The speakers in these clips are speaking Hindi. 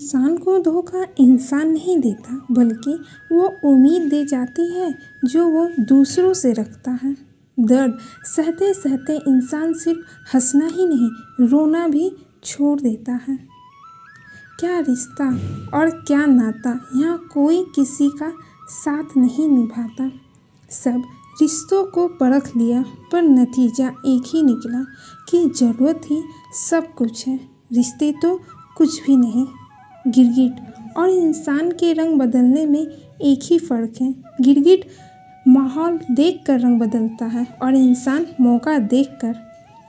इंसान को धोखा इंसान नहीं देता, बल्कि वो उम्मीद दे जाती है जो वो दूसरों से रखता है। दर्द सहते सहते इंसान सिर्फ हंसना ही नहीं, रोना भी छोड़ देता है। क्या रिश्ता और क्या नाता, यहाँ कोई किसी का साथ नहीं निभाता। सब रिश्तों को परख लिया, पर नतीजा एक ही निकला कि ज़रूरत ही सब कुछ है, रिश्ते तो कुछ भी नहीं। गिरगिट और इंसान के रंग बदलने में एक ही फ़र्क है। गिरगिट माहौल देखकर रंग बदलता है और इंसान मौका देखकर।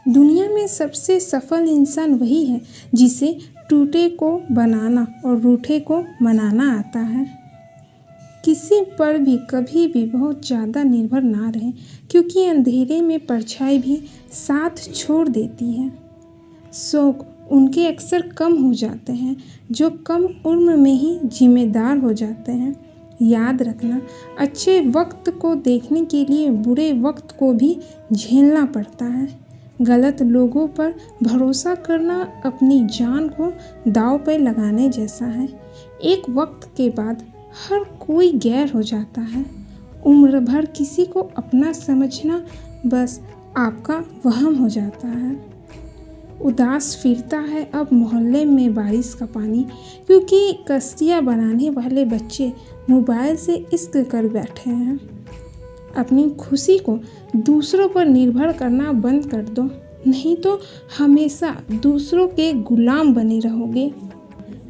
दुनिया में सबसे सफल इंसान वही है जिसे टूटे को बनाना और रूठे को मनाना आता है। किसी पर भी कभी भी बहुत ज़्यादा निर्भर ना रहें, क्योंकि अंधेरे में परछाई भी साथ छोड़ देती है। शौक उनके अक्सर कम हो जाते हैं जो कम उम्र में ही जिम्मेदार हो जाते हैं। याद रखना, अच्छे वक्त को देखने के लिए बुरे वक्त को भी झेलना पड़ता है। गलत लोगों पर भरोसा करना अपनी जान को दांव पर लगाने जैसा है। एक वक्त के बाद हर कोई गैर हो जाता है। उम्र भर किसी को अपना समझना बस आपका वहम हो जाता है। उदास फिरता है अब मोहल्ले में बारिश का पानी, क्योंकि कश्तियाँ बनाने वाले बच्चे मोबाइल से इश्क कर बैठे हैं। अपनी खुशी को दूसरों पर निर्भर करना बंद कर दो, नहीं तो हमेशा दूसरों के गुलाम बने रहोगे।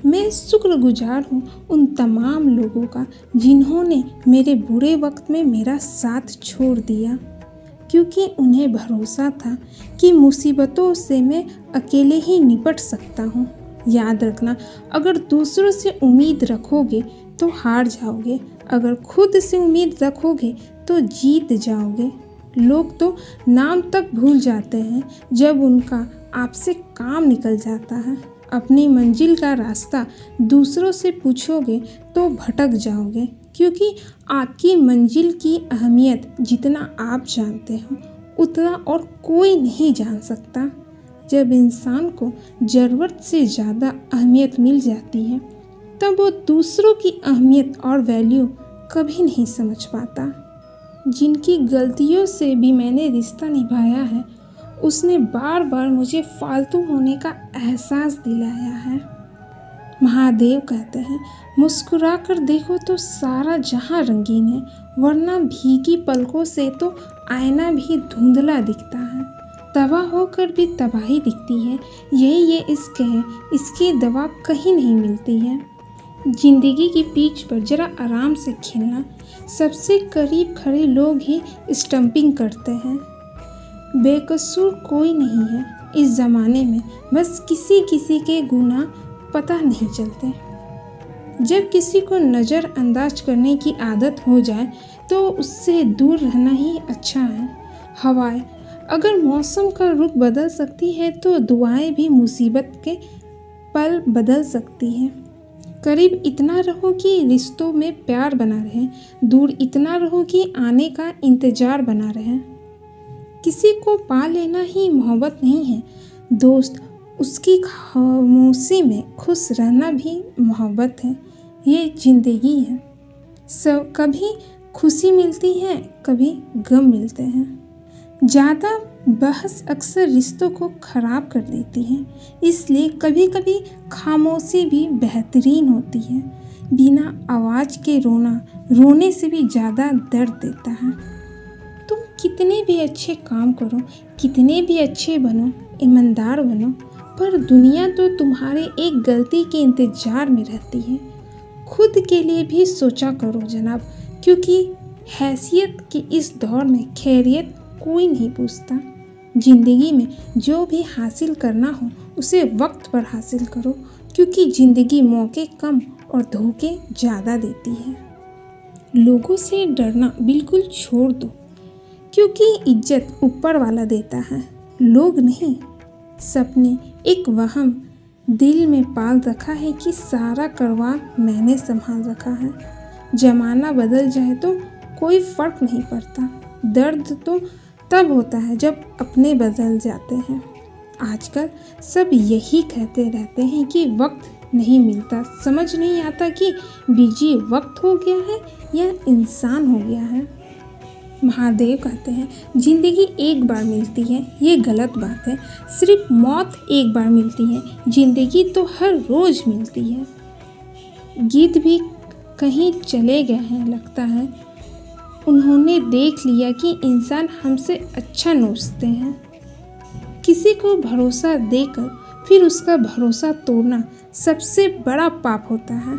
मैं शुक्रगुजार हूँ उन तमाम लोगों का जिन्होंने मेरे बुरे वक्त में मेरा साथ छोड़ दिया, क्योंकि उन्हें भरोसा था कि मुसीबतों से मैं अकेले ही निपट सकता हूँ। याद रखना, अगर दूसरों से उम्मीद रखोगे तो हार जाओगे, अगर खुद से उम्मीद रखोगे तो जीत जाओगे। लोग तो नाम तक भूल जाते हैं जब उनका आपसे काम निकल जाता है। अपनी मंजिल का रास्ता दूसरों से पूछोगे तो भटक जाओगे, क्योंकि आपकी मंजिल की अहमियत जितना आप जानते हो उतना और कोई नहीं जान सकता। जब इंसान को ज़रूरत से ज़्यादा अहमियत मिल जाती है, तब वो दूसरों की अहमियत और वैल्यू कभी नहीं समझ पाता। जिनकी गलतियों से भी मैंने रिश्ता निभाया है, उसने बार बार मुझे फालतू होने का एहसास दिलाया है। महादेव कहते हैं, मुस्कुरा कर देखो तो सारा जहां रंगीन है, वरना भीगी पलकों से तो आईना भी धुंधला दिखता है। तबाह होकर भी तबाही दिखती है, यही ये इश्क है, इसकी दवा कहीं नहीं मिलती है। जिंदगी की पिच पर जरा आराम से खेलना, सबसे करीब खड़े लोग ही स्टंपिंग करते हैं। बेकसूर कोई नहीं है इस ज़माने में, बस किसी किसी के गुनाह पता नहीं चलते। जब किसी को नज़रअंदाज करने की आदत हो जाए तो उससे दूर रहना ही अच्छा है। हवाएं अगर मौसम का रुख बदल सकती है तो दुआएं भी मुसीबत के पल बदल सकती हैं। करीब इतना रहो कि रिश्तों में प्यार बना रहे, दूर इतना रहो कि आने का इंतज़ार बना रहे। किसी को पा लेना ही मोहब्बत नहीं है दोस्त, उसकी खामोशी में खुश रहना भी मोहब्बत है। ये ज़िंदगी है, सब कभी खुशी मिलती है, कभी गम मिलते हैं। ज़्यादा बहस अक्सर रिश्तों को ख़राब कर देती है, इसलिए कभी कभी खामोशी भी बेहतरीन होती है। बिना आवाज़ के रोना रोने से भी ज़्यादा दर्द देता है। तुम कितने भी अच्छे काम करो, कितने भी अच्छे बनो, ईमानदार बनो, पर दुनिया तो तुम्हारे एक गलती के इंतज़ार में रहती है। खुद के लिए भी सोचा करो जनाब, क्योंकि हैसियत के इस दौर में खैरियत कोई नहीं पूछता। ज़िंदगी में जो भी हासिल करना हो उसे वक्त पर हासिल करो, क्योंकि ज़िंदगी मौके कम और धोखे ज़्यादा देती है। लोगों से डरना बिल्कुल छोड़ दो, क्योंकि इज्जत ऊपर वाला देता है, लोग नहीं। सपने एक वहम दिल में पाल रखा है कि सारा करवा मैंने संभाल रखा है। ज़माना बदल जाए तो कोई फ़र्क नहीं पड़ता, दर्द तो तब होता है जब अपने बदल जाते हैं। आजकल सब यही कहते रहते हैं कि वक्त नहीं मिलता। समझ नहीं आता कि बिजी वक्त हो गया है या इंसान हो गया है। महादेव कहते हैं जिंदगी एक बार मिलती है, ये गलत बात है। सिर्फ मौत एक बार मिलती है, जिंदगी तो हर रोज मिलती है। गीत भी कहीं चले गए हैं लगता है। उन्होंने देख लिया कि इंसान हमसे अच्छा नोचते हैं। किसी को भरोसा देकर फिर उसका भरोसा तोड़ना सबसे बड़ा पाप होता है।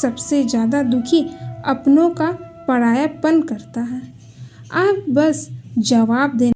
सबसे ज़्यादा दुखी अपनों का परायापन करता है। आप बस जवाब दें।